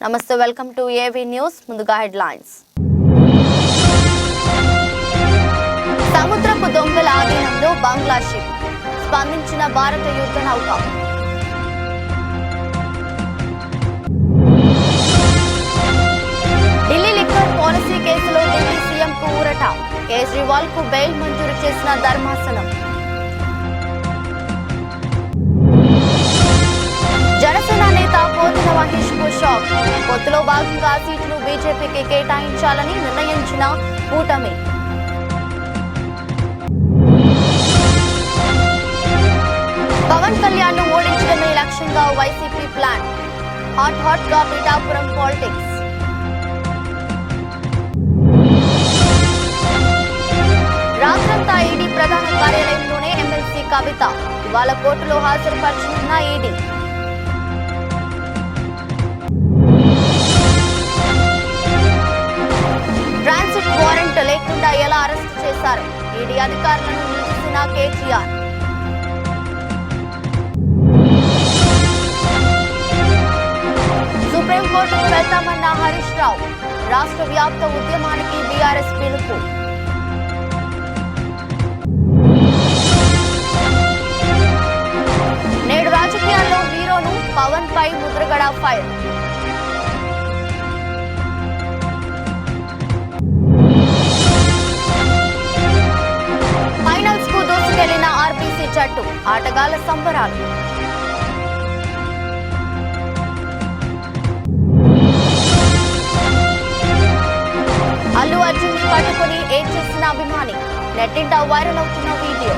నమస్తే welcome to AV news ముందుగా headlines సముద్రపు దొంగల ఆధీనంలో బంగ్లా షిప్ స్పందించిన భారత యుద్ధ నౌక ఢిల్లీ లిక్కర్ పాలసీ కేసులో ఢిల్లీ సీఎంకు ఊరట కేజ్రీవాల్ కు బెయిల్ మంజూరు చేసిన ధర్మాసనం జనసేన నేత పోతుల మహేష్ కు షాక్ పొత్తులో భాగంగా సీట్లు బీజేపీకి కేటాయించాలని నిర్ణయించిన కూటమి పవన్ కళ్యాణ్ ను ఓడించడమే లక్ష్యంగా వైసీపీ ప్లాన్ హాట్ గా పిఠాపురం పాలిటిక్స్ రాత్రంతా ఈడీ ప్రధాన కార్యాలయంలోనే ఎమ్మెల్సీ కవిత ఇవాళ కోర్టులో హాజరుపరచనున్న ఈడీ ట్రాన్సిట్ వారెంట్ లేకుండా ఎలా అరెస్ట్ చేశారు ఈడీ అధికారులను నిలిచిన కేటీఆర్ సుప్రీంకోర్టుకు వెళ్తామన్న హరీష్ రావు రాష్ట్ర వ్యాప్త ఉద్యమానికి బీఆర్ఎస్ పిలుపు నేడు రాజకీయాల్లో హీరోను పవన్ పై ముద్రగడ ఫైర్ ఫైనల్స్ కు దూసుకెళ్లిన ఆర్బీసీ జట్టు ఆటగాళ్ల సంబరాలు అల్లు అర్జున్ ని పట్టుకుని ఏం చేసిన అభిమాని నెట్టింట వైరల్ అవుతున్న వీడియో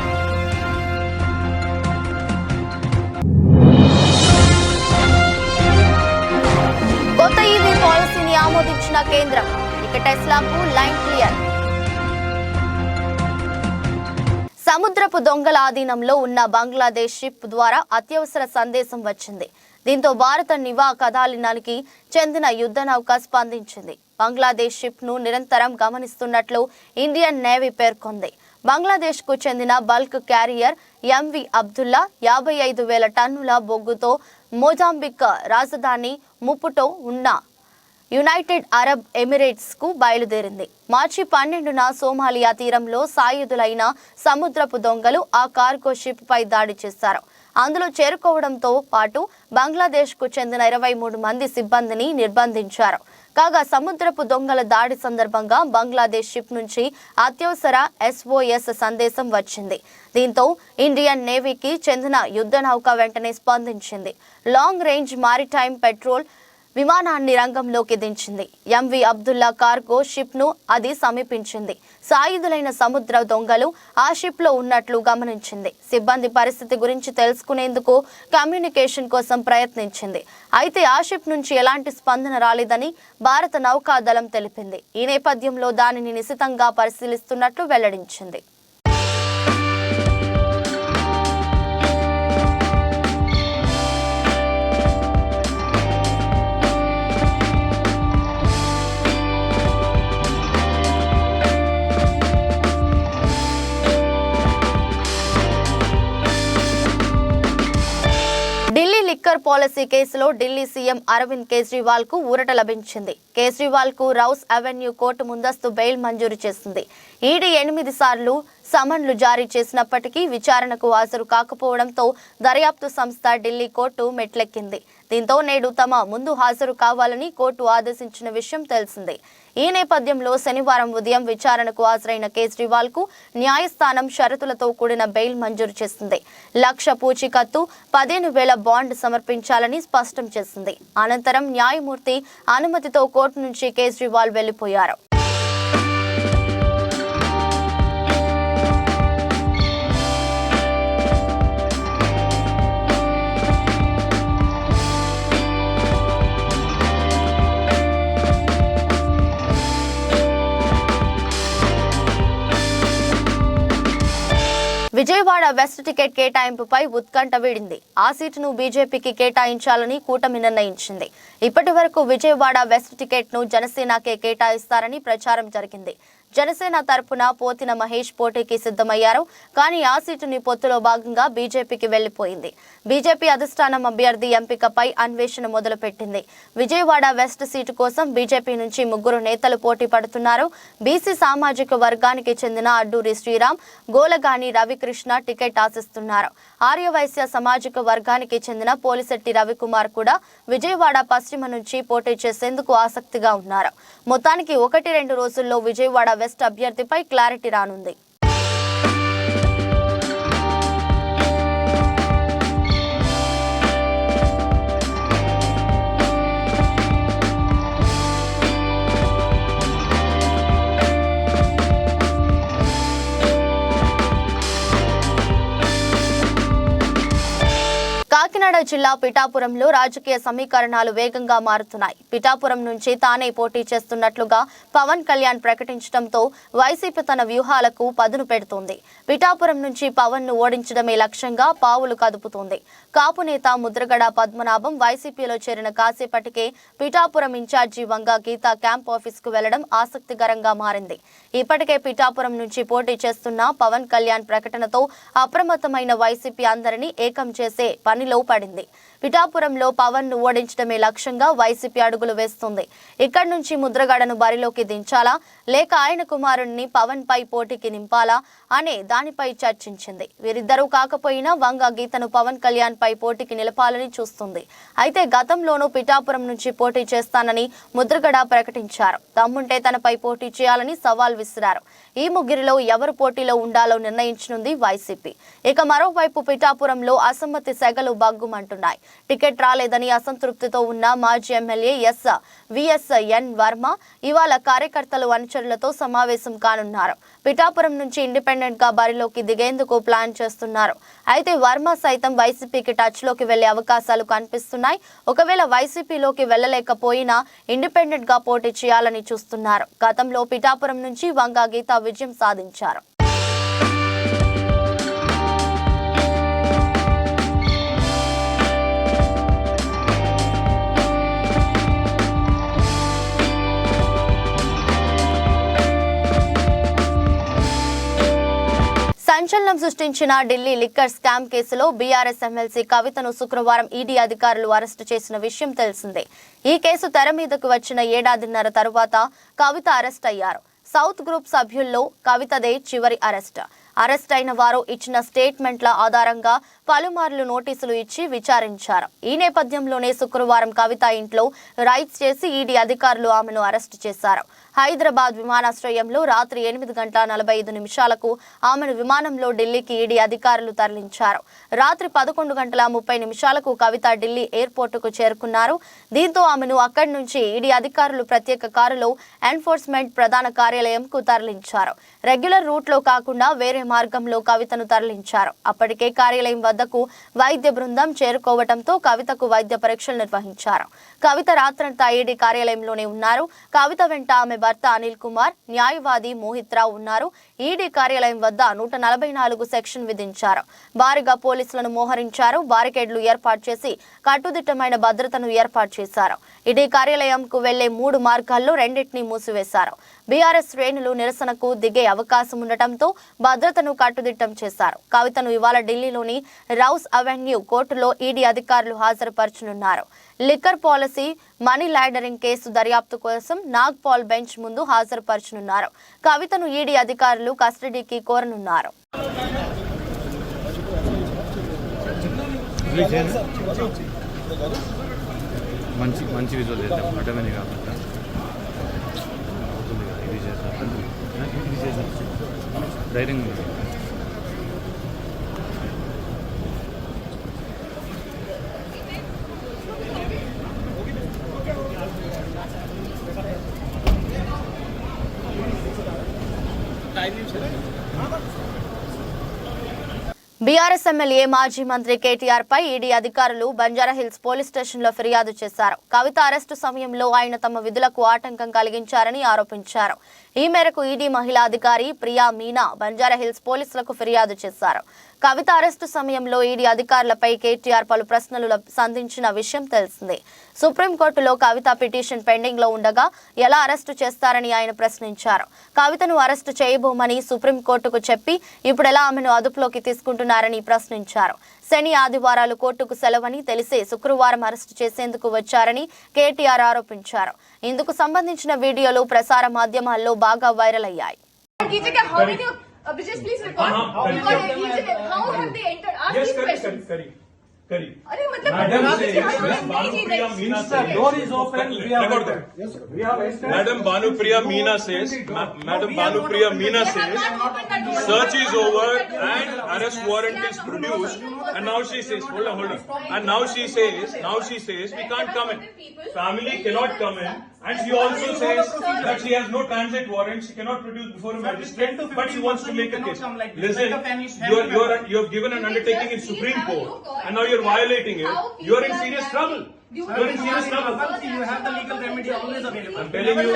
కొత్త ఈవీ పాలసీని ఆమోదించిన కేంద్రం ఇక టెస్లాకు లైన్ క్లియర్ సముద్రపు దొంగల ఆధీనంలో ఉన్న బంగ్లాదేశ్ షిప్ ద్వారా అత్యవసర సందేశం వచ్చింది. దీంతో భారత నివా కదాలినానికి చెందిన యుద్ధ నౌక స్పందించింది. బంగ్లాదేశ్ షిప్ ను నిరంతరం గమనిస్తున్నట్లు ఇండియన్ నేవీ పేర్కొంది. బంగ్లాదేశ్ కు చెందిన బల్క్ క్యారియర్ ఎంవి అబ్దుల్లా 55,000 టన్నుల బొగ్గుతో మొజాంబిక్ రాజధాని ముపుటో ఉన్న యునైటెడ్ అరబ్ ఎమిరేట్స్ కు బయలుదేరింది. మార్చి 12న సోమాలియా తీరంలో సాయుధులైన సముద్రపు దొంగలు ఆ కార్గో షిప్ పై దాడి చేశారు. అందులో చేరుకోవడంతో పాటు బంగ్లాదేశ్ కు చెందిన 23 మంది సిబ్బందిని నిర్బంధించారు. కాగా సముద్రపు దొంగల దాడి సందర్భంగా బంగ్లాదేశ్ షిప్ నుంచి అత్యవసర SOS సందేశం వచ్చింది. దీంతో ఇండియన్ నేవీకి చెందిన యుద్ధ నౌక వెంటనే స్పందించింది. లాంగ్ రేంజ్ మారిటైమ్ పెట్రోల్ విమానాన్ని రంగంలోకి దించింది. ఎంవి అబ్దుల్లా కార్గో షిప్ ను అది సమీపించింది. సాయుధులైన సముద్ర దొంగలు ఆ షిప్ లో ఉన్నట్లు గమనించింది. సిబ్బంది పరిస్థితి గురించి తెలుసుకునేందుకు కమ్యూనికేషన్ కోసం ప్రయత్నించింది. అయితే ఆ షిప్ నుంచి ఎలాంటి స్పందన రాలేదని భారత నౌకాదళం తెలిపింది. ఈ నేపథ్యంలో దానిని నిశితంగా పరిశీలిస్తున్నట్లు వెల్లడించింది. ఢిల్లీ లిక్కర్ పాలసీ కేసులో ఢిల్లీ సీఎం అరవింద్ కేజ్రీవాల్ కు ఊరట లభించింది. కేజ్రీవాల్ కు రౌస్ అవెన్యూ కోర్టు ముందస్తు బెయిల్ మంజూరు చేసింది. ఈడీ 8 సార్లు సమన్లు జారీ చేసినప్పటికీ విచారణకు హాజరు కాకపోవడంతో దర్యాప్తు సంస్థ ఢిల్లీ కోర్టు మెట్లెక్కింది. దీంతో నేడు తమ ముందు హాజరు కావాలని కోర్టు ఆదేశించిన విషయం తెలిసిందే. ఈ నేపథ్యంలో శనివారం ఉదయం విచారణకు హాజరైన కేజ్రీవాల్ కు న్యాయస్థానం షరతులతో కూడిన బెయిల్ మంజూరు చేసింది. 1,00,000 పూచీకత్తు 15,000 బాండ్ సమర్పించాలని స్పష్టం చేసింది. అనంతరం న్యాయమూర్తి అనుమతితో కోర్టు నుంచి కేజ్రీవాల్ వెళ్లిపోయారు. విజయవాడ వెస్ట్ టికెట్ కేటాయింపుపై ఉత్కంఠ వీడింది. ఆ సీటును బీజేపీకి కేటాయించాలని కూటమి నిర్ణయించింది. ఇప్పటి వరకు విజయవాడ వెస్ట్ టికెట్ ను జనసేనకే కేటాయిస్తారని ప్రచారం జరిగింది. జనసేన తరపున పోతిన మహేష్ పోటీకి సిద్ధమయ్యారు. కానీ ఆ సీటుని పొత్తులో భాగంగా బీజేపీకి వెళ్లిపోయింది. బీజేపీ అధిష్టానం అభ్యర్థి ఎంపికపై అన్వేషణ మొదలుపెట్టింది. విజయవాడ వెస్ట్ సీటు కోసం బీజేపీ నుంచి 3 నేతలు పోటీ పడుతున్నారు. బీసీ సామాజిక వర్గానికి చెందిన అడ్డూరి శ్రీరామ్, గోలగాని రవికృష్ణ టికెట్ ఆశిస్తున్నారు. ఆర్యవైశ్య సామాజిక వర్గానికి చెందిన పోలిశెట్టి రవికుమార్ కూడా విజయవాడ పశ్చిమ నుంచి పోటీ చేసేందుకు ఆసక్తిగా ఉన్నారు. మొత్తానికి 1-2 రోజుల్లో విజయవాడ వెస్ట్ అభ్యర్థిపై క్లారిటీ రానుంది. కాకినాడ జిల్లా పిఠాపురంలో రాజకీయ సమీకరణాలు వేగంగా మారుతున్నాయి. పిఠాపురం నుంచి తానే పోటీ చేస్తున్నట్లుగా పవన్ కళ్యాణ్ ప్రకటించడంతో వైసీపీ తన వ్యూహాలకు పదును పెడుతోంది. పిఠాపురం నుంచి పవన్ ను ఓడించడమే లక్ష్యంగా పావులు కదుపుతోంది. కాపు నేత ముద్రగడ పద్మనాభం వైసీపీలో చేరిన కాసేపటికే పిఠాపురం ఇన్ఛార్జి వంగ గీత క్యాంప్ ఆఫీస్ కు వెళ్లడం ఆసక్తికరంగా మారింది. ఇప్పటికే పిఠాపురం నుంచి పోటీ చేస్తున్న పవన్ కళ్యాణ్ ప్రకటనతో అప్రమత్తమైన వైసీపీ అందరినీ ఏకం చేసే పనిలో పడింది. పిఠాపురంలో పవన్ ను ఓడించడమే లక్ష్యంగా వైసీపీ అడుగులు వేస్తుంది. ఇక్కడి నుంచి ముద్రగడను బరిలోకి దించాలా లేక ఆయన కుమారుణ్ణి పవన్ పై పోటీకి నింపాలా అనే దానిపై చర్చించింది. వీరిద్దరూ కాకపోయినా వంగ గీతను పవన్ కళ్యాణ్ పై పోటీకి నిలపాలని చూస్తుంది. అయితే గతంలోనూ పిఠాపురం నుంచి పోటీ చేస్తానని ముద్రగడ ప్రకటించారు. దమ్ముంటే తనపై పోటీ చేయాలని సవాల్ విసిరారు. ఈ ముగ్గురిలో ఎవరు పోటీలో ఉండాలో నిర్ణయించనుంది వైసీపీ. ఇక మరోవైపు పిఠాపురంలో అసమ్మతి సెగలు బగ్గుమంటున్నాయి. టికెట్ రాలేదని అసంతృప్తితో ఉన్న మాజీ ఎమ్మెల్యే విఎస్ఎన్ వర్మ ఇవాళ కార్యకర్తలు అనుచరులతో సమావేశం కానున్నారు. పిఠాపురం నుంచి ఇండిపెండెంట్ గా బరిలోకి దిగేందుకు ప్లాన్ చేస్తున్నారు. అయితే వర్మ సైతం వైసీపీకి టచ్ లోకి వెళ్లే అవకాశాలు కనిపిస్తున్నాయి. ఒకవేళ వైసీపీలోకి వెళ్లలేకపోయినా ఇండిపెండెంట్ గా పోటీ చేయాలని చూస్తున్నారు. గతంలో పిఠాపురం నుంచి వంగ గీత విజయం సాధించారు. సంచలనం సృష్టించిన ఢిల్లీ లిక్కర్ స్కామ్ కేసులో బీఆర్ఎస్ ఎమ్మెల్సీ కవితను శుక్రవారం ఈడీ అధికారులు అరెస్టు చేసిన విషయం తెలిసిందే. ఈ కేసు తెర మీదకు వచ్చిన 1.5 తరువాత కవిత అరెస్ట్ అయ్యారు. సౌత్ గ్రూప్ సభ్యుల్లో కవితదే చివరి అరెస్ట్ అయిన వారు ఇచ్చిన స్టేట్మెంట్ల ఆధారంగా పలుమార్లు నోటీసులు ఇచ్చి విచారించారు. ఈ నేపథ్యంలోనే శుక్రవారం కవిత ఇంట్లో రైడ్స్ చేసి ఈడీ అధికారులు ఆమెను అరెస్టు చేశారు. హైదరాబాద్ విమానాశ్రయంలో రాత్రి 8:45 ఆమెను విమానంలో ఢిల్లీకి ఈడీ అధికారులు తరలించారు. రాత్రి 11:30 కవిత ఢిల్లీ ఎయిర్పోర్టుకు చేరుకున్నారు. దీంతో ఆమెను అక్కడి నుంచి ఈడీ అధికారులు ప్రత్యేక కారులో ఎన్ఫోర్స్మెంట్ ప్రధాన కార్యాలయంకు తరలించారు. రెగ్యులర్ రూట్ లో కాకుండా వేరే మార్గంలో కవితను తరలించారు. అప్పటికే కార్యాలయం వద్దకు వైద్య బృందం చేరుకోవడంతో కవితకు వైద్య పరీక్షలు నిర్వహించారు. కవిత రాత్రంతా ఈడీ కార్యాలయంలోనే ఉన్నారు. కవిత వెంట ఆమె భర్త అనిల్ కుమార్, న్యాయవాది మోహిత్ రావు ఉన్నారు. ఈడీ కార్యాలయం వద్ద 144 సెక్షన్ విధించారు. భారీగా పోలీసులను మోహరించారు. బారికేడ్లు ఏర్పాటు చేసి కట్టుదిట్టమైన భద్రతను ఏర్పాటు చేశారు. ఈడీ కార్యాలయంకు వెళ్లే 3 మార్గాల్లో 2టిని మూసివేశారు. బీఆర్ఎస్ శ్రేణులు నిరసనకు దిగే అవకాశం ఉండటంతో భద్రతను కట్టుదిట్టం చేశారు. కవితను ఇవాళ ఢిల్లీలోని రౌస్ అవెన్యూ కోర్టులో ఈడీ అధికారులు హాజరుపరచనున్నారు. Liquor policy money laundering case దర్యాప్తు కోసం నాగ్పాల్ బెంచ్ ముందు హాజరుపరచనున్నారు. కవితను ఈడీ అధికారులు కస్టడీకి కోరనున్నారు. మంచి విజువల్ చేద్దాం అటమని కాకుండా ఇది చేద్దాం ధైర్యంగా బీఆర్ఎస్ ఎమ్మెల్యే మాజీ మంత్రి కేటీఆర్ పై ఈడీ అధికారులు బంజారాహిల్స్ పోలీస్ స్టేషన్లో ఫిర్యాదు చేశారు. కవిత అరెస్టు సమయంలో ఆయన తమ విధులకు ఆటంకం కలిగించారని ఆరోపించారు. ఈ మేరకు ఈడీ మహిళా అధికారి ప్రియా మీనా బంజారాహిల్స్ పోలీసులకు ఫిర్యాదు చేశారు. కవిత అరెస్టు సమయంలో ఈడీ అధికారులపై కేటీఆర్ పలు ప్రశ్నలు సంధించిన విషయం తెలిసిందే. సుప్రీంకోర్టులో కవిత పిటిషన్ పెండింగ్ లో ఉండగా ఎలా అరెస్టు చేస్తారని ఆయన ప్రశ్నించారు. కవితను అరెస్టు చేయబోమని సుప్రీంకోర్టుకు చెప్పి ఇప్పుడు ఎలా ఆమెను అదుపులోకి తీసుకుంటున్నారని ప్రశ్నించారు. శని ఆదివారాలు కోర్టుకు సెలవని తెలిసే శుక్రవారం అరెస్టు చేసేందుకు వచ్చారని కేటీఆర్ ఆరోపించారు. ఇందుకు సంబంధించిన వీడియోలు ప్రసార మాధ్యమాల్లో బాగా వైరల్ అయ్యాయి. अरे मतलब madam Bhanupriya Meena says search is over and arrest warrant is produced, and now she says hold on and now she says we can't come in, family cannot come in, and she also says that she has no transit warrant, she cannot produce before a magistrate, but she wants to make a case. Listen, you have given an undertaking in Supreme Court and now you're violating it. You are in serious trouble. You are in serious trouble. You have the legal remedy always available. I'm telling you,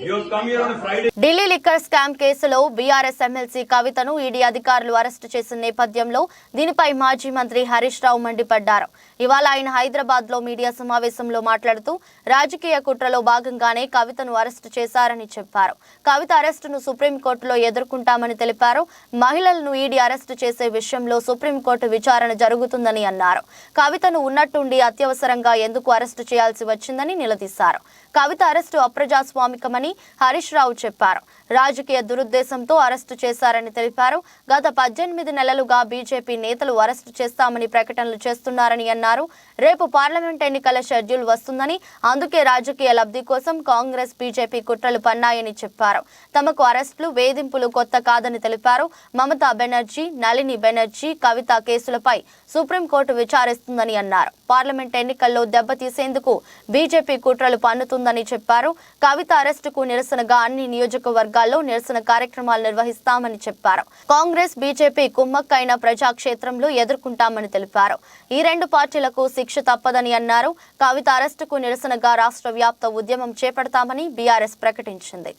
you have come here on a Friday. Delhi liquor scam కేసులో BRS MLC కవితను ED అధికారులు arrest చేసిన నేపథ్యంలో దీనిపై మాజీ మంత్రి హరీష్ రావు మండిపడ్డారు. ఇవాళ ఆయన హైదరాబాద్ లో మీడియా సమావేశంలో మాట్లాడుతూ రాజకీయ కుట్రలో భాగంగానే కవితను అరెస్టు చేశారని చెప్పారు. కవిత అరెస్టును సుప్రీంకోర్టులో ఎదుర్కొంటామని తెలిపారు. మహిళలను ఈడీ అరెస్టు చేసే విషయంలో సుప్రీంకోర్టు విచారణ జరుగుతుందని అన్నారు. కవితను ఉన్నట్టుండి అత్యవసరంగా ఎందుకు అరెస్టు చేయాల్సి వచ్చిందని నిలదీశారు. కవిత అరెస్టు అప్రజాస్వామికమని హరీష్ రావు చెప్పారు. రాజకీయ దురుద్దేశంతో అరెస్టు చేశారని తెలిపారు. గత 18 నెలలుగా బీజేపీ నేతలు అరెస్టు చేస్తామని ప్రకటనలు చేస్తున్నారని అన్నారు. రేపు పార్లమెంట్ ఎన్నికల షెడ్యూల్ వస్తుందని, అందుకే రాజకీయ లబ్ధి కోసం కాంగ్రెస్ బీజేపీ కుట్రలు పన్నాయని చెప్పారు. తమకు అరెస్టులు వేధింపులు కొత్త కాదని తెలిపారు. మమతా బెనర్జీ, నళిని బెనర్జీ, కవిత కేసులపై సుప్రీంకోర్టు విచారిస్తుందని అన్నారు. పార్లమెంట్ ఎన్నికల్లో దెబ్బతీసేందుకు బీజేపీ కుట్రలు పన్నుతుందని చెప్పారు. కవిత అరెస్టుకు నిరసనగా అన్ని నియోజకవర్గాల్లో నిరసన కార్యక్రమాలు నిర్వహిస్తామని చెప్పారు. కాంగ్రెస్ బీజేపీ కుమ్మక్కైన ప్రజాక్షేత్రంలో ఎదుర్కొంటామని తెలిపారు. ఈ రెండు పార్టీలకు శిక్ష తప్పదని అన్నారు. కవిత అరెస్టుకు నిరసనగా రాష్ట్ర వ్యాప్త ఉద్యమం చేపడతామని బీఆర్ఎస్ ప్రకటించింది.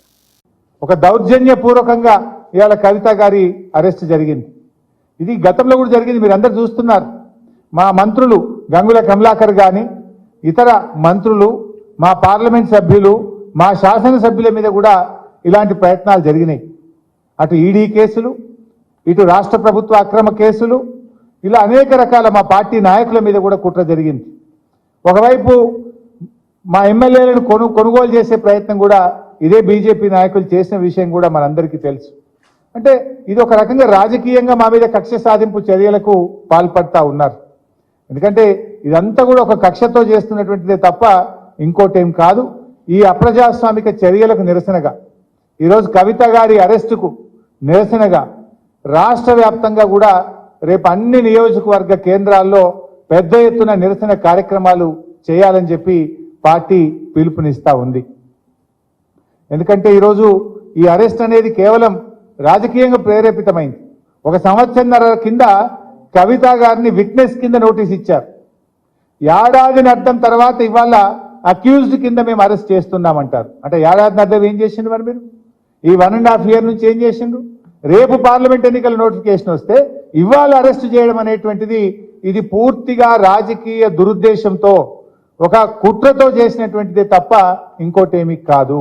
ఒక దౌర్జన్యపూర్వకంగా ఇవాళ కవిత గారి అరెస్ట్ జరిగింది. ఇది గతంలో కూడా జరిగింది, మీరు అందరు చూస్తున్నారు. మా మంత్రులు గంగుల కమలాకర్ గాని, ఇతర మంత్రులు, మా పార్లమెంట్ సభ్యులు, మా శాసనసభ్యుల మీద కూడా ఇలాంటి ప్రయత్నాలు జరిగినాయి. అటు ఈడీ కేసులు, ఇటు రాష్ట్ర ప్రభుత్వ అక్రమ కేసులు, ఇలా అనేక రకాల మా పార్టీ నాయకుల మీద కూడా కుట్ర జరిగింది. ఒకవైపు మా ఎమ్మెల్యేలను కొనుగోలు చేసే ప్రయత్నం కూడా ఇదే బీజేపీ నాయకులు చేసిన విషయం కూడా మనందరికీ తెలుసు. అంటే ఇది ఒక రకంగా రాజకీయంగా మా మీద కక్ష సాధింపు చర్యలకు పాల్పడతా ఉన్నారు. ఎందుకంటే ఇదంతా కూడా ఒక కక్షతో చేస్తున్నటువంటిదే తప్ప ఇంకోటేం కాదు. ఈ అప్రజాస్వామిక చర్యలకు నిరసనగా ఈరోజు కవిత గారి అరెస్టుకు నిరసనగా రాష్ట్ర వ్యాప్తంగా కూడా రేపు అన్ని నియోజకవర్గ కేంద్రాల్లో పెద్ద ఎత్తున నిరసన కార్యక్రమాలు చేయాలని చెప్పి పార్టీ పిలుపునిస్తా ఉంది. ఎందుకంటే ఈరోజు ఈ అరెస్ట్ అనేది కేవలం రాజకీయంగా ప్రేరేపితమైంది. 1 సంవత్సరంన్నర కింద కవిత గారిని విట్నెస్ కింద నోటీస్ ఇచ్చారు. ఏడాదిని అర్థం తర్వాత ఇవాళ అక్యూజ్డ్ కింద మేము అరెస్ట్ చేస్తున్నామంటారు. అంటే ఏడాదిని అర్థం ఏం చేసిండ్రు మరి మీరు? ఈ 1.5 years నుంచి ఏం చేసిండ్రు? రేపు పార్లమెంట్ ఎన్నికల నోటిఫికేషన్ వస్తే ఇవాళ అరెస్ట్ చేయడం అనేటువంటిది ఇది పూర్తిగా రాజకీయ దురుద్దేశంతో ఒక కుట్రతో చేసినటువంటిదే తప్ప ఇంకోటేమీ కాదు.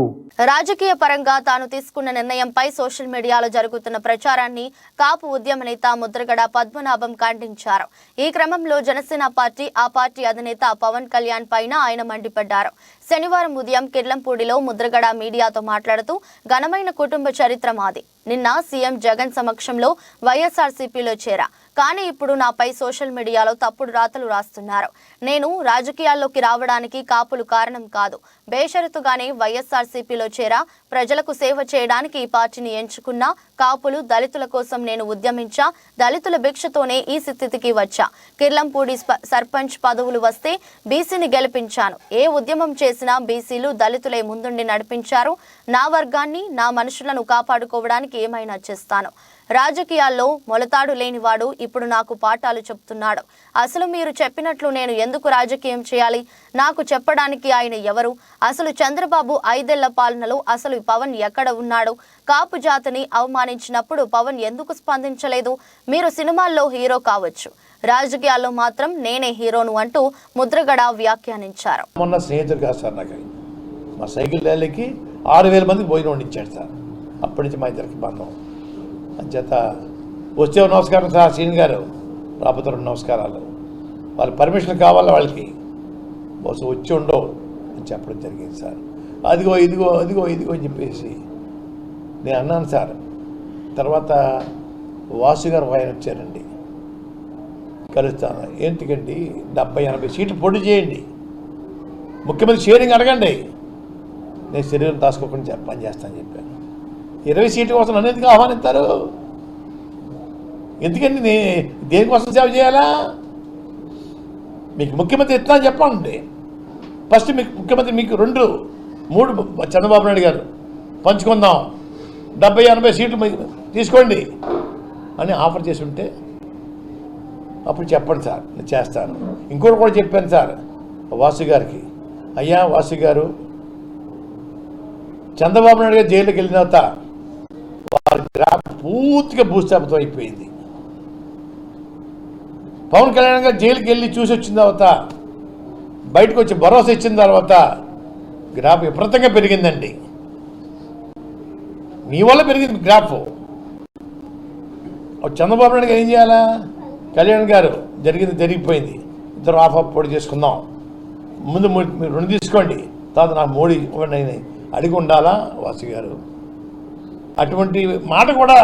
రాజకీయ పరంగా తాను తీసుకున్న నిర్ణయంపై సోషల్ మీడియాలో జరుగుతున్న ప్రచారాన్ని కాపు ఉద్యమ నేత ముద్రగడ పద్మనాభం ఖండించారు. ఈ క్రమంలో జనసేన పార్టీ, ఆ పార్టీ అధినేత పవన్ కళ్యాణ్ పైన ఆయన మండిపడ్డారు. శనివారం ఉదయం కిర్లంపూడిలో ముద్రగడ మీడియాతో మాట్లాడుతూ ఘనమైన కుటుంబ చరిత్ర మాది. నిన్న సీఎం జగన్ సమక్షంలో వైఎస్ఆర్సీపీలో చేరా, కానీ ఇప్పుడు నాపై సోషల్ మీడియాలో తప్పుడు రాతలు రాస్తున్నారు. నేను రాజకీయాల్లోకి రావడానికి కాపులు కారణం కాదు. బేషరతుగానే వైఎస్ఆర్సీపీలో చేరా, ప్రజలకు సేవ చేయడానికి ఈ పార్టీని ఎంచుకున్నా. కాపులు, దళితుల కోసం నేను ఉద్యమించా. దళితుల భిక్షతోనే ఈ స్థితికి వచ్చా. కిర్లంపూడి సర్పంచ్ పదవులు వస్తే బీసీని గెలిపించాను. ఏ ఉద్యమం చేసినా బీసీలు, దళితులే ముందుండి నడిపించారు. నా వర్గాన్ని, నా మనుషులను కాపాడుకోవడానికి ఏమైనా చేస్తాను. రాజకీయాల్లో మొలతాడు లేనివాడు ఇప్పుడు నాకు పాఠాలు చెప్తున్నాడు. అసలు మీరు చెప్పినట్లు నేను ఎందుకు ఎందుకు రాజకీయం చేయాలి? నాకు చెప్పడానికి ఆయన ఎవరు? అసలు చంద్రబాబు 5 ఏళ్ల పాలనలో అసలు పవన్ ఎక్కడ ఉన్నాడు? కాపు జాతిని అవమానించినప్పుడు పవన్ ఎందుకు స్పందించలేదు? మీరు సినిమాల్లో హీరో కావచ్చు, రాజకీయాల్లో మాత్రం నేనే హీరోను అంటూ ముద్రగడ వ్యాఖ్యానించారు. మొన్న స్నేహితుడు కాదు సార్, నాకు మా సైకిల్ ర్యాలీకి 6,000 మందికి భోజనం వండించాడు సార్. అప్పటి నుంచి మా ఇద్దరికి బంధం. అంచేత వచ్చే నమస్కారం సార్ శ్రీని గారు, రాబోతే 2 నమస్కారాలు. వాళ్ళ పర్మిషన్ కావాలా వాళ్ళకి, బహుశా వచ్చి ఉండవు అని చెప్పడం జరిగింది సార్. అదిగో ఇదిగో అదిగో ఇదిగో అని చెప్పేసి నేను అన్నాను సార్. తర్వాత వాసు గారు ఆయన వచ్చారండి, కలుస్తాను. ఏంటికండి 70-80 సీట్లు పోటీ చేయండి, ముఖ్యమంత్రి షేరింగ్ అడగండి, నేను శరీరం దాచుకోకుండా పని చేస్తానని చెప్పాను. 20 సీట్ల కోసం నన్ను ఎందుకు ఆహ్వానిస్తారు? ఎందుకండి దేనికోసం సేవ చేయాలా? మీకు ముఖ్యమంత్రి ఎట్లా చెప్పండి. ఫస్ట్ మీకు ముఖ్యమంత్రి మీకు 2-3 చంద్రబాబు నాయుడు గారు పంచుకుందాం, 70-80 సీట్లు తీసుకోండి అని ఆఫర్ చేసి ఉంటే అప్పుడు చెప్పండి సార్, నేను చేస్తాను. ఇంకోటి కూడా చెప్పాను సార్ వాసు గారికి, అయ్యా వాసు గారు, చంద్రబాబు నాయుడు గారు జైలుకి వెళ్ళిన తర్వాత వారి గ్రాఫ్ పూర్తిగా భూస్థాపితం అయిపోయింది. పవన్ కళ్యాణ్ గారు జైలుకి వెళ్ళి చూసి వచ్చిన తర్వాత బయటకు వచ్చి భరోసా ఇచ్చిన తర్వాత గ్రాఫ్ విపరీతంగా పెరిగిందండి. మీ వల్ల పెరిగింది గ్రాఫ్. చంద్రబాబు నాయుడు గారు ఏం చేయాలా? కళ్యాణ్ గారు జరిగిపోయింది, ఇద్దరు ఆఫ్ పోటీ చేసుకుందాం, ముందు మీరు 2 తీసుకోండి, తర్వాత నాకు మోడీ ఇవ్వండి అడిగి ఉండాలా వాసు గారు? అటువంటి మాట కూడా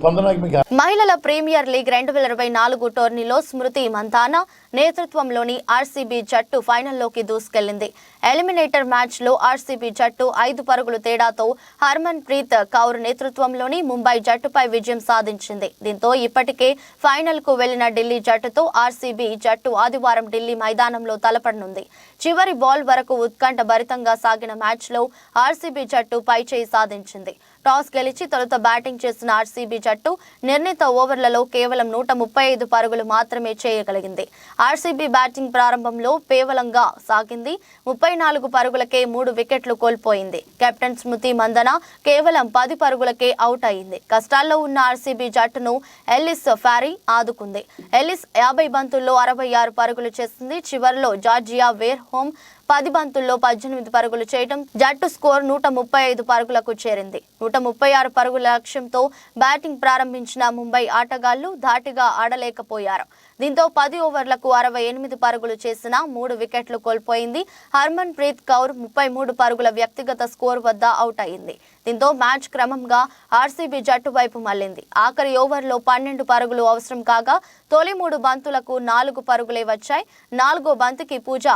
పొందడానికి మీకు. మహిళల ప్రీమియర్ లీగ్ 2024 టోర్నీలో స్మృతి మంధానా నేతృత్వంలోని ఆర్సీబీ జట్టు ఫైనల్లోకి దూసుకెళ్లింది. ఎలిమినేటర్ మ్యాచ్లో ఆర్సీబీ జట్టు 5 పరుగుల తేడాతో హర్మన్ ప్రీత్ కౌర్ నేతృత్వంలోని ముంబై జట్టుపై విజయం సాధించింది. దీంతో ఇప్పటికే ఫైనల్కు వెళ్లిన ఢిల్లీ జట్టుతో ఆర్సీబీ జట్టు ఆదివారం ఢిల్లీ మైదానంలో తలపడనుంది. చివరి బాల్ వరకు ఉత్కంఠ భరితంగా సాగిన మ్యాచ్లో ఆర్సీబీ జట్టు పైచేయి సాధించింది. టాస్ గెలిచి తొలుత బ్యాటింగ్ చేసిన ఆర్సీబీ జట్టు నిర్ణీత ఓవర్లలో కేవలం 135 పరుగులు మాత్రమే చేయగలిగింది. ఆర్సీబీ బ్యాటింగ్ ప్రారంభంలో పేలవంగా సాగింది. 34 పరుగులకే 3 వికెట్లు కోల్పోయింది. కెప్టెన్ స్మృతి మందన కేవలం 10 పరుగులకే అవుట్ అయింది. కష్టాల్లో ఉన్న ఆర్సీబీ జట్టును ఎల్లిస్ ఫారీ ఆదుకుంది. ఎల్లిస్ 50 బంతుల్లో 66 పరుగులు చేసింది. చివరిలో జార్జియా వేర్ హోమ్ 10 బంతుల్లో 18 పరుగులు చేయడం జట్టు స్కోర్ 135 పరుగులకు చేరింది. 136 పరుగుల లక్ష్యంతో బ్యాటింగ్ ప్రారంభించిన ముంబై ఆటగాళ్లు ధాటిగా ఆడలేకపోయారు. దీంతో 10 ఓవర్లకు 68 పరుగులు చేసిన 3 వికెట్లు కోల్పోయింది. హర్మన్ ప్రీత్ కౌర్ 33 పరుగుల వ్యక్తిగత స్కోర్ వద్ద అవుట్ అయింది. దీంతో మ్యాచ్ క్రమంగా ఆర్సీబీ జట్టు వైపు మళ్లింది. ఆఖరి ఓవర్లో 12 పరుగులు అవసరం కాగా తొలి 3 బంతులకు 4 పరుగులే వచ్చాయి. 4వ బంతికి పూజ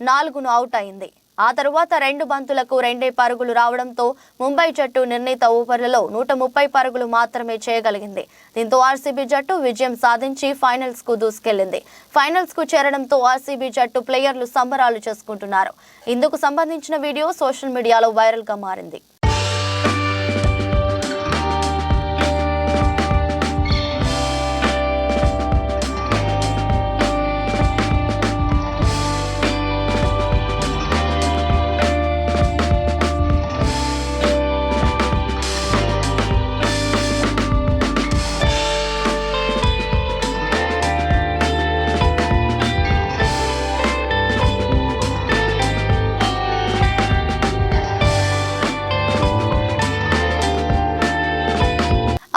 4ను అవుట్ అయింది. ఆ తరువాత 2 బంతులకు 2 పరుగులు రావడంతో ముంబై జట్టు నిర్ణీత ఓవర్లలో 130 పరుగులు మాత్రమే చేయగలిగింది. దీంతో ఆర్సీబీ జట్టు విజయం సాధించి ఫైనల్స్ కు దూసుకెళ్లింది. ఫైనల్స్ కు చేరడంతో ఆర్సీబీ జట్టు ప్లేయర్లు సంబరాలు చేసుకుంటున్నారు. ఇందుకు సంబంధించిన వీడియో సోషల్ మీడియాలో వైరల్ గా మారింది.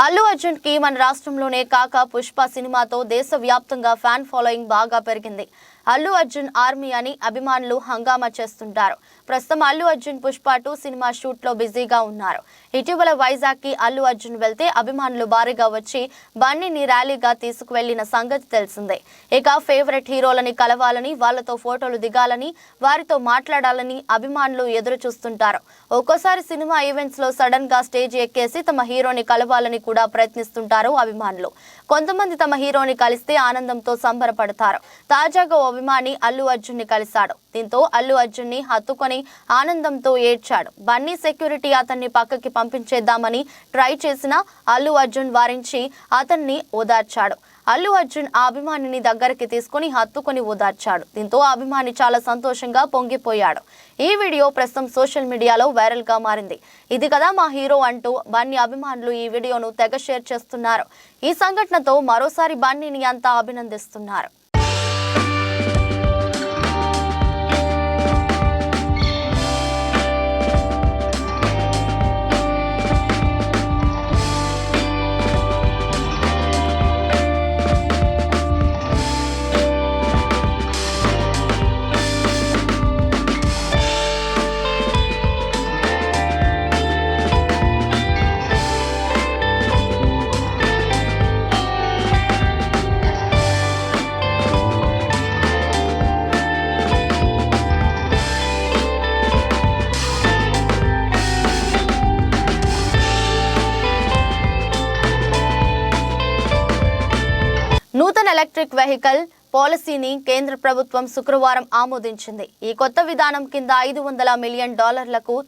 అల్లు అర్జున్ కి మన రాష్ట్రంలోనే కాక పుష్ప సినిమాతో దేశవ్యాప్తంగా ఫ్యాన్ ఫాలోయింగ్ బాగా పెరిగింది. అల్లు అర్జున్ ఆర్మీ అని అభిమానులు హంగామా చేస్తుంటారు. ప్రస్తుతం అల్లు అర్జున్ పుష్ప 2 సినిమా షూట్ లో బిజీగా ఉన్నారు. ఇటీవల వైజాగ్ కి అల్లు అర్జున్ వెళ్తే అభిమానులు భారీగా వచ్చి బన్నీని ర్యాలీగా తీసుకువెళ్లిన సంగతి తెలిసిందే. ఇక ఫేవరెట్ హీరోలని కలవాలని, వాళ్లతో ఫోటోలు దిగాలని, వారితో మాట్లాడాలని అభిమానులు ఎదురు చూస్తుంటారు. ఒక్కోసారి సినిమా ఈవెంట్స్ లో సడన్ గా స్టేజ్ ఎక్కేసి తమ హీరోని కలవాలని కూడా ప్రయత్నిస్తుంటారు అభిమానులు. కొంతమంది తమ హీరోని కలిస్తే ఆనందంతో సంబరపడతారు. తాజాగా ఓ అభిమాని అల్లు అర్జున్ ని కలిశాడు. దీంతో అల్లు అర్జున్ ని హత్తుకొని ఆనందంతో ఏడ్చాడు. బన్నీ సెక్యూరిటీ అతన్ని పక్కకి పంపించేద్దామని ట్రై చేసినా అల్లు అర్జున్ వారించి అతన్ని ఓదార్చాడు. అల్లు అర్జున్ ఆ అభిమానిని దగ్గరికి తీసుకుని హత్తుకొని ఓదార్చాడు. దీంతో ఆ అభిమాని చాలా సంతోషంగా పొంగిపోయాడు. ఈ వీడియో ప్రస్తుతం సోషల్ మీడియాలో వైరల్ గా మారింది. ఇది కదా మా హీరో అంటూ బన్నీ అభిమానులు ఈ వీడియోను తెగ షేర్ చేస్తున్నారు. ఈ సంఘటనతో మరోసారి బన్నీని అంతా అభినందిస్తున్నారు. నూతన ఎలక్ట్రిక్ వెహికల్ పాలసీని కేంద్ర ప్రభుత్వం శుక్రవారం ఆమోదించింది. ఈ కొత్త విధానం కింద $500 మిలియన్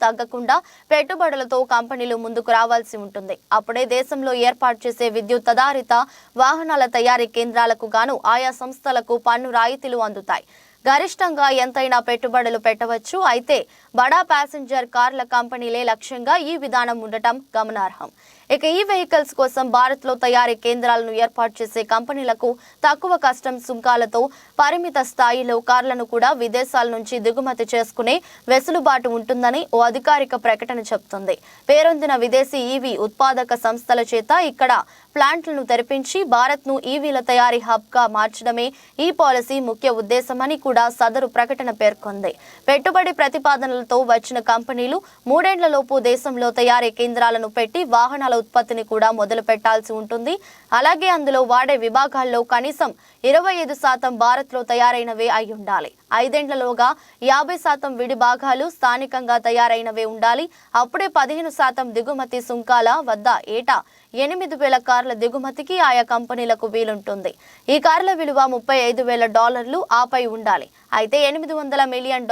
తగ్గకుండా పెట్టుబడులతో కంపెనీలు ముందుకు రావాల్సి ఉంటుంది. అప్పుడే దేశంలో ఏర్పాటు చేసే విద్యుత్ ఆధారిత వాహనాల తయారీ కేంద్రాలకు గాను ఆయా సంస్థలకు పన్ను రాయితీలు అందుతాయి. గరిష్టంగా ఎంతైనా పెట్టుబడులు పెట్టవచ్చు. అయితే బడా ప్యాసింజర్ కార్ల కంపెనీలే లక్ష్యంగా ఈ విధానం ఉండటం గమనార్హం. ఇక ఈ వెహికల్స్ కోసం భారత్లో తయారీ కేంద్రాలను ఏర్పాటు చేసే కంపెనీలకు తక్కువ కస్టమ్స్ సుంకాలతో పరిమిత స్థాయిలో కార్లను కూడా విదేశాల నుంచి దిగుమతి చేసుకునే వెసులుబాటు ఉంటుందని ఓ అధికారిక ప్రకటన చెబుతుంది. పేరొందిన విదేశీ ఈవీ ఉత్పాదక సంస్థల చేత ఇక్కడ ప్లాంట్లను తెరిపించి భారత్ను ఈవీల తయారీ హబ్గా మార్చడమే ఈ పాలసీ ముఖ్య ఉద్దేశమని కూడా సదరు ప్రకటన పేర్కొంది. పెట్టుబడి ప్రతిపాదనలతో వచ్చిన కంపెనీలు 3 ఏళ్లలోపు దేశంలో తయారీ కేంద్రాలను పెట్టి వాహనాల ఉత్పత్తిని కూడా మొదలు పెట్టాల్సి ఉంటుంది. అలాగే అందులో వాడే విభాగాల్లో కనీసం 25% భారత్లో తయారైనవే అయి ఉండాలి. 5 ఏళ్లలోగా 50% విడి భాగాలు స్థానికంగా తయారైనవే ఉండాలి. అప్పుడే 15% దిగుమతి సుంకాల వద్ద ఏటా 8,000 కార్ల దిగుమతికి ఆయా కంపెనీలకు వీలుంటుంది. ఈ కార్ల విలువ $35,000 ఆపై ఉండాలి. అయితే $800 మిలియన్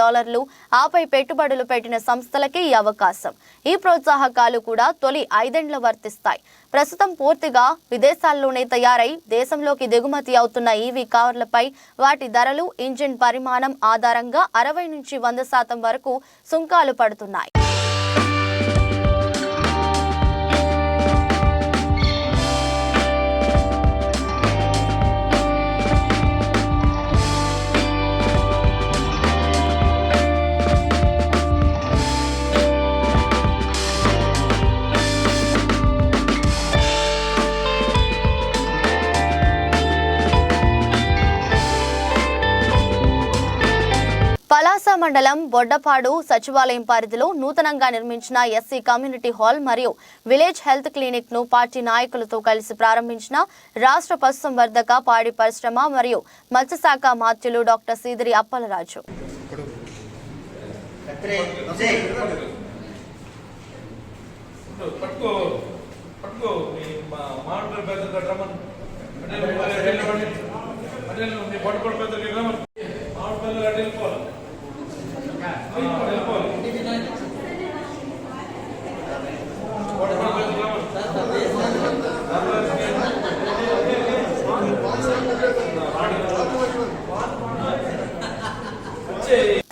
ఆపై పెట్టుబడులు పెట్టిన సంస్థలకే ఈ అవకాశం. ఈ ప్రోత్సాహకాలు కూడా తొలి 5 ఏళ్ల వర్తిస్తాయి. ప్రస్తుతం పూర్తిగా విదేశాల్లోనే తయారై దేశంలోకి దిగుమతి అవుతున్న ఈవీ కార్లపై వాటి ధరలు, ఇంజిన్ పరిమాణం ఆధారంగా 60 నుంచి 100% వరకు సుంకాలు పడుతున్నాయి. పలాస మండలం బొడ్డపాడు సచివాలయం పరిధిలో నూతనంగా నిర్మించిన ఎస్సీ కమ్యూనిటీ హాల్ మరియు విలేజ్ హెల్త్ క్లినిక్ ను పార్టీ నాయకులతో కలిసి ప్రారంభించిన రాష్ట్ర పశుసంవర్ధక, పాడి పరిశ్రమ మరియు మత్స్యశాఖ మాత్యులు డాక్టర్ సీదిరి అప్పలరాజు.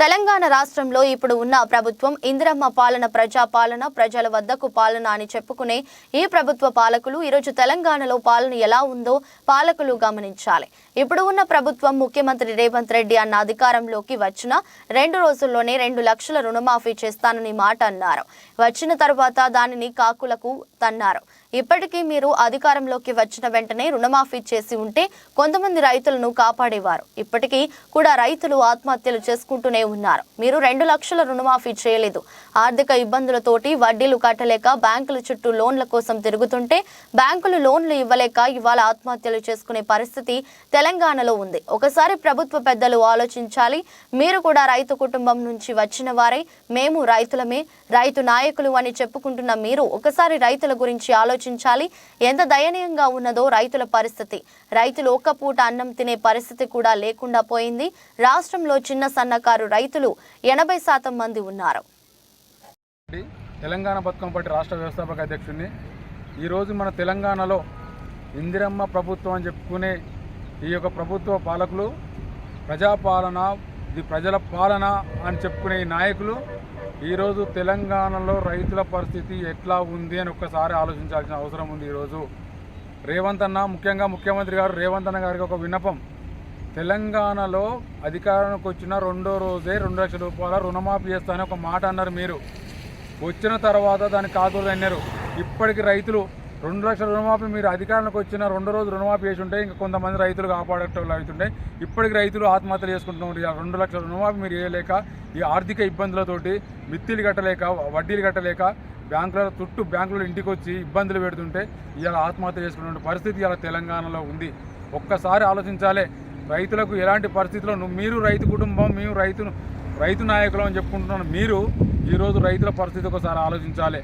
తెలంగాణ రాష్ట్రంలో ఇప్పుడు ఉన్న ప్రభుత్వం ఇందిరమ్మ పాలన, ప్రజాపాలన, ప్రజల వద్దకు పాలన అని చెప్పుకునే ఈ ప్రభుత్వ పాలకులు ఈరోజు తెలంగాణలో పాలన ఎలా ఉందో పాలకులు గమనించాలి. ఇప్పుడు ఉన్న ప్రభుత్వం ముఖ్యమంత్రి రేవంత్ రెడ్డి అన్న అధికారంలోకి వచ్చిన 2 రోజుల్లోనే 2 లక్షల రుణమాఫీ చేస్తానని మాట అన్నారు. వచ్చిన తర్వాత దానిని కాకులకు తన్నారు. ఇప్పటికీ మీరు అధికారంలోకి వచ్చిన వెంటనే రుణమాఫీ చేసి ఉంటే కొంతమంది రైతులను కాపాడేవారు. ఇప్పటికీ కూడా రైతులు ఆత్మహత్యలు చేసుకుంటూనే ఉన్నారు. మీరు 2 లక్షల రుణమాఫీ చేయలేదు. ఆర్థిక ఇబ్బందులతోటి వడ్డీలు కట్టలేక బ్యాంకుల చుట్టూ లోన్ల కోసం తిరుగుతుంటే బ్యాంకులు లోన్లు ఇవ్వలేక ఇవాళ ఆత్మహత్యలు చేసుకునే పరిస్థితి తెలంగాణలో ఉంది. ఒకసారి ప్రభుత్వ పెద్దలు ఆలోచించాలి. మీరు కూడా రైతు కుటుంబం నుంచి వచ్చిన వారే. మేము రైతులమే, రైతు నాయకులు అని చెప్పుకుంటున్న మీరు ఒకసారి రైతుల గురించి ఆలోచించాలి. ఎంత దయనీయంగా ఉన్నదో రైతుల పరిస్థితి. రైతులు ఒక్క పూట అన్నం తినే పరిస్థితి కూడా లేకుండా పోయింది. రాష్ట్రంలో చిన్న సన్నకారు రైతులు 80% మంది ఉన్నారు. తెలంగాణ బతుకమ్మ పార్టీ రాష్ట్ర వ్యవస్థాపక అధ్యక్షుడిని. ఈరోజు మన తెలంగాణలో ఇందిరమ్మ ప్రభుత్వం అని చెప్పుకునే ఈ యొక్క ప్రభుత్వ పాలకులు ప్రజాపాలన, ఇది ప్రజల పాలన అని చెప్పుకునే ఈ నాయకులు ఈరోజు తెలంగాణలో రైతుల పరిస్థితి ఎట్లా ఉంది అని ఒక్కసారి ఆలోచించాల్సిన అవసరం ఉంది. ఈరోజు రేవంత్ అన్న, ముఖ్యంగా ముఖ్యమంత్రి గారు రేవంత్ అన్న గారికి ఒక విన్నపం. తెలంగాణలో అధికారానికి వచ్చిన రెండో రోజే 2 లక్షల రూపాయల రుణమాఫీ చేస్తానని ఒక మాట అన్నారు. మీరు వచ్చిన తర్వాత దాన్ని కాదు అన్నారు. ఇప్పటికి రైతులు 2 లక్షల రుణమాఫీ మీరు అధికారానికి వచ్చిన 2 రోజు రుణమాఫీ చేసి ఉంటే ఇంకా కొంతమంది రైతులు కాపాడేటోళ్ళు అవుతుండే. ఇప్పటికి రైతులు ఆత్మహత్యలు చేసుకుంటున్నారు. 2 లక్షల రుణమాఫీ మీరు చేయలేక, ఈ ఆర్థిక ఇబ్బందులతోటి మిత్తిలు కట్టలేక, వడ్డీలు కట్టలేక, బ్యాంకులలో ఇంటికి వచ్చి ఇబ్బందులు పెడుతుంటే ఇవాళ ఆత్మహత్య చేసుకునే పరిస్థితి ఇవాళ తెలంగాణలో ఉంది. ఒక్కసారి ఆలోచించాలి. రైతులకు ఎలాంటి పరిస్థితుల్లో మీరు రైతు కుటుంబం, మేము రైతు నాయకులు అని చెప్పుకుంటున్నాను. మీరు ఈరోజు రైతుల పరిస్థితి ఒకసారి ఆలోచించాలి.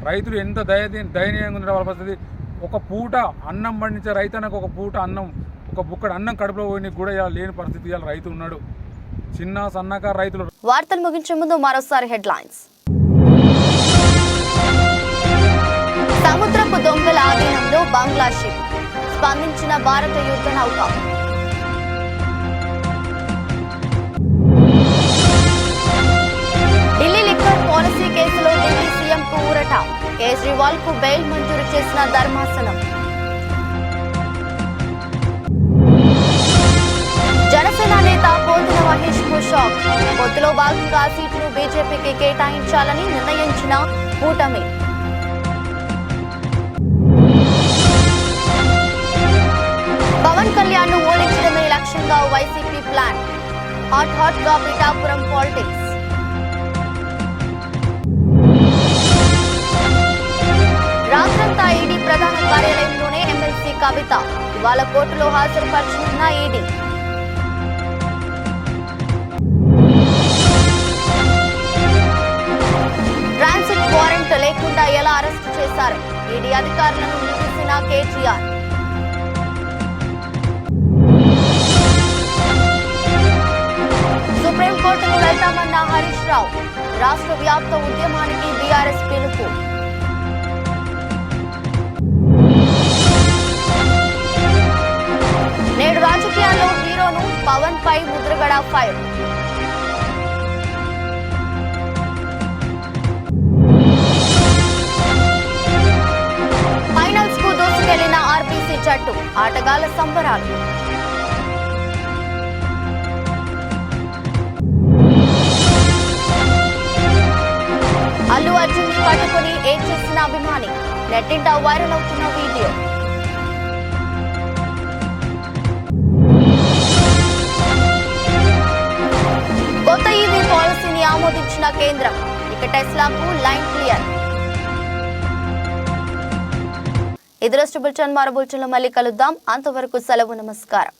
రైతులు ఎంత దయనీయంగా ఉండే వాళ్ళ పరిస్థితి. ఒక పూట అన్నం పండించే రైతన్నకు ఒక పూట అన్నం, ఒక బుక్కడు అన్నం కడుపులో పోయి కూడా ఇలా లేని పరిస్థితి ఇవాళ రైతు ఉన్నాడు. చిన్న సన్నకారు రైతులు. వార్తలు ముగించే ముందు మరోసారి హెడ్లైన్స్. సముద్రపు దొంగల ఆధీనంలో బంగ్లా షిప్, స్పందించిన భారత యుద్ధ నౌక. ఢిల్లీ లిక్కర్ పాలసీ కేసులో ఢిల్లీ సీఎంకు ఊరట, కేజ్రీవాల్ కు బెయిల్ మంజూరు చేసిన ధర్మాసనం. జనసేన నేత పోతుల మహేష్ కు షాక్, పొత్తులో భాగంగా సీట్లు బీజేపీకి కేటాయించాలని నిర్ణయించిన కూటమి. పవన్ కళ్యాణ్ ను ఓడించడమే లక్ష్యంగా వైసీపీ ప్లాన్, హాట్ గా పిఠాపురం పాలిటిక్స్. రాత్రంతా ఈడీ ప్రధాన కార్యాలయంలోనే ఎమ్మెల్సీ కవిత, ఇవాళ కోర్టులో హాజరుపరచనున్న ఈడీ. ట్రాన్సిట్ వారెంట్ లేకుండా ఎలా అరెస్టు చేశారు, ఈడీ అధికారులను నిలదీసిన కేటీఆర్. సుప్రీంకోర్టుకు వెళ్తామన్న హరీష్ రావు, రాష్ట్ర వ్యాప్త ఉద్యమానికి బీఆర్ఎస్ పిలుపు. నేడు రాజకీయాల్లో హీరోను పవన్ పై ముద్రగడ ఫైర్. ఫైనల్స్ కు దూసుకెళ్లిన ఆర్బీసీ జట్టు, ఆటగాళ్ల సంబరాలు. అల్లు అర్జున్ ని పట్టుకుని ఏం చేసిన అభిమాని, నెట్టింట వైరల్ అవుతున్న వీడియో. కొత్త ఈవీ పాలసీని ఆమోదించిన కేంద్రం, ఇక టెస్లాకు లైన్ క్లియర్. ఇది బులెటిన్. మరో బులెటిన్లో మళ్ళీ కలుద్దాం. అంతవరకు సెలవు, నమస్కారం.